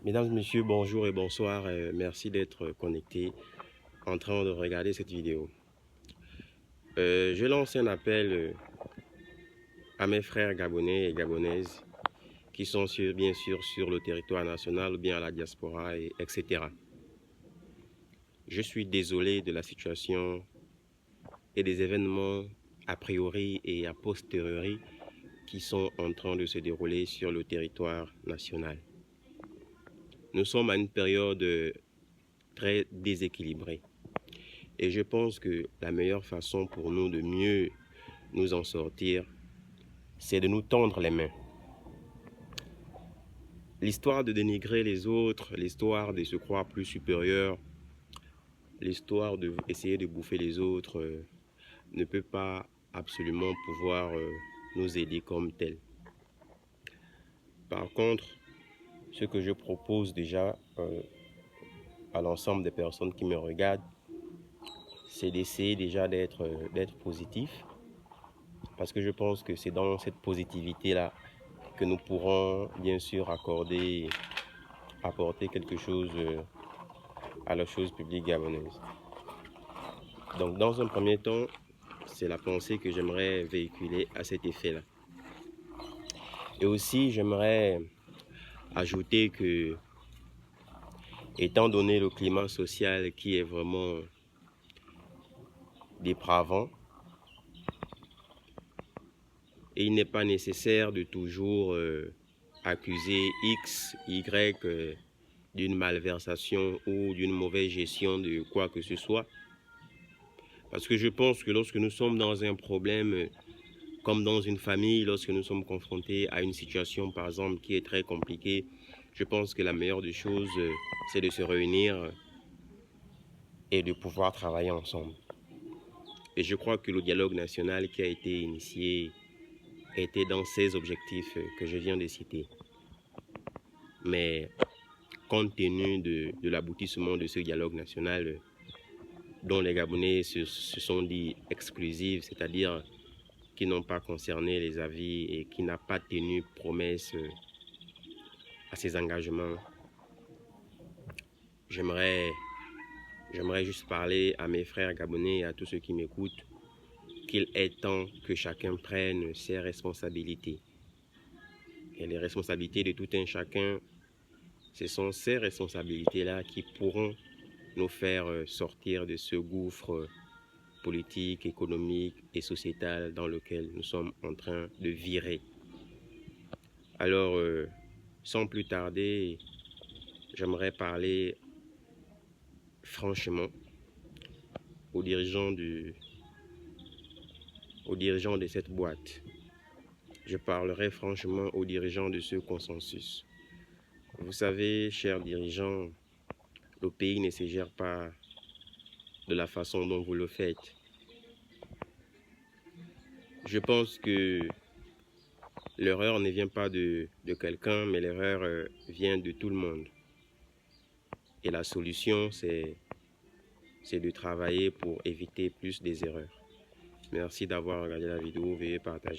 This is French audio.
Mesdames, Messieurs, bonjour et bonsoir. Merci d'être connectés en train de regarder cette vidéo. Je lance un appel à mes frères gabonais et gabonaises qui sont bien sûr sur le territoire national ou bien à la diaspora, etc. Je suis désolé de la situation et des événements a priori et a posteriori qui sont en train de se dérouler sur le territoire national. Nous sommes à une période très déséquilibrée. Et je pense que la meilleure façon pour nous de mieux nous en sortir, c'est de nous tendre les mains. L'histoire de dénigrer les autres, l'histoire de se croire plus supérieur, l'histoire d'essayer de bouffer les autres ne peut pas absolument pouvoir nous aider comme tel. Par contre, ce que je propose déjà à l'ensemble des personnes qui me regardent, c'est d'essayer déjà d'être positif, parce que je pense que c'est dans cette positivité-là que nous pourrons bien sûr apporter quelque chose à la chose publique gabonaise. Donc dans un premier temps, c'est la pensée que j'aimerais véhiculer à cet effet-là. Et aussi, j'aimerais ajouter que, étant donné le climat social qui est vraiment dépravant, et il n'est pas nécessaire de toujours accuser X, Y d'une malversation ou d'une mauvaise gestion de quoi que ce soit. Parce que je pense que lorsque nous sommes dans un problème, comme dans une famille, lorsque nous sommes confrontés à une situation, par exemple, qui est très compliquée, je pense que la meilleure des choses, c'est de se réunir et de pouvoir travailler ensemble. Et je crois que le dialogue national qui a été initié était dans ces objectifs que je viens de citer. Mais compte tenu de l'aboutissement de ce dialogue national, dont les Gabonais se sont dit exclusifs, c'est-à-dire qui n'ont pas concerné les avis et qui n'a pas tenu promesse à ses engagements. J'aimerais juste parler à mes frères gabonais et à tous ceux qui m'écoutent qu'il est temps que chacun prenne ses responsabilités. Et les responsabilités de tout un chacun, ce sont ces responsabilités-là qui pourront nous faire sortir de ce gouffre politique, économique et sociétal dans lequel nous sommes en train de virer. Alors, sans plus tarder, j'aimerais parler franchement aux dirigeants de cette boîte. Je parlerai franchement aux dirigeants de ce consensus. Vous savez, chers dirigeants, le pays ne se gère pas de la façon dont vous le faites. Je pense que l'erreur ne vient pas de quelqu'un, mais l'erreur vient de tout le monde. Et la solution, c'est de travailler pour éviter plus des erreurs. Merci d'avoir regardé la vidéo. Veuillez partager.